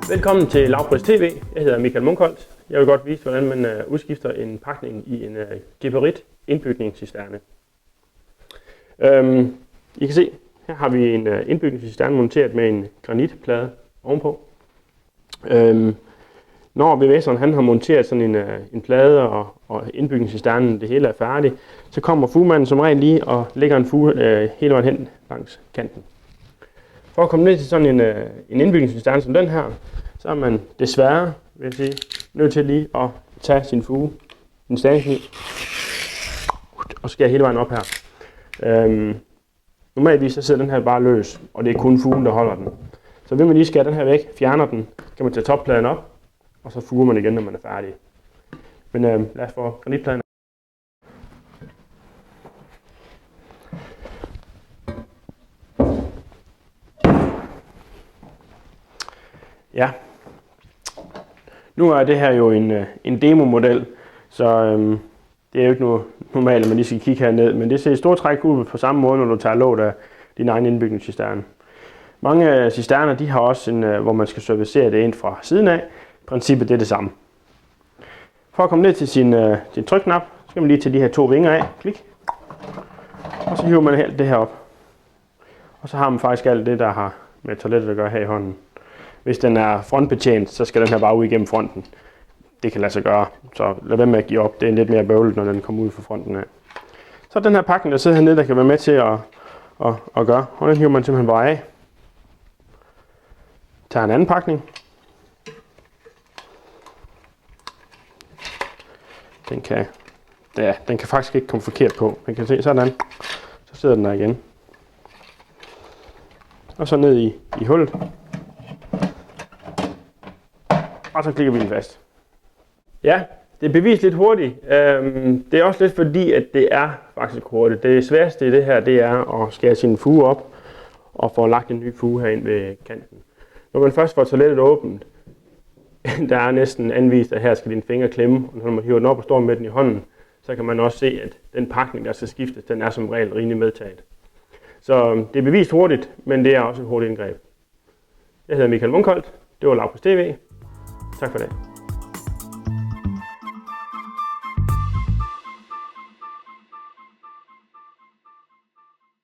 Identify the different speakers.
Speaker 1: Velkommen til Lavpris TV. Jeg hedder Michael Munkholt. Jeg vil godt vise, hvordan man udskifter en pakning i en Geberit indbygningscisterne. I kan se, her har vi en indbygningscisterne monteret med en granitplade ovenpå. Når VVS'eren han har monteret sådan en plade og indbygningscisternen, det hele er færdigt, så kommer fugmanden som regel lige og lægger en fuge hele vejen hen langs kanten. For at komme ned til sådan en indbygningscisterne som den her, så er man desværre, vil jeg sige, nødt til lige at tage sin fuge, en stangkniv, og skære hele vejen op her. Normalvis så sidder den her bare løs, og det er kun fugen, der holder den. Så vil man lige skære den her væk, fjerner den, kan man tage toppladen op, og så fuger man igen, når man er færdig. Men lad os få granitpladen. Ja, nu er det her jo en demo-model, så det er jo ikke normalt, at man lige skal kigge herned, men det ser i stort træk ud på samme måde, når du tager låget af din egen indbygningscisterne. Mange cisterner de har også hvor man skal servicere det ind fra siden af. Princippet det er det samme. For at komme ned til sin trykknap, så skal man lige tage de her to vinger af, klik, og så hiver man alt det her op. Og så har man faktisk alt det, der har med toilettet at gøre her i hånden. Hvis den er frontbetjent, så skal den her bare ud igennem fronten. Det kan lade sig gøre, så lad være med at give op. Det er lidt mere bøvlet, når den kommer ud fra fronten af. Så den her pakning, der sidder hernede, der kan være med til at gøre. Og den hiver man simpelthen bare af. Tager en anden pakning. Den kan faktisk ikke komme forkert på. Man kan se sådan. Så sidder den der igen. Og så ned i hullet. Og så klikker vi den fast. Ja, det er bevist lidt hurtigt. Det er også lidt fordi, at det er faktisk hurtigt. Det sværeste i det her, det er at skære sin fuge op og få lagt en ny fuge herind ved kanten. Når man først får toilettet åbent, der er næsten anvist, at her skal din finger klemme, og når man hiver den op og står med den i hånden, så kan man også se, at den pakning, der skal skiftes, den er som regel rimelig medtaget. Så det er bevist hurtigt, men det er også et hurtigt indgreb. Jeg hedder Michael Munkholt. Det var Lavpris TV. Tak for det.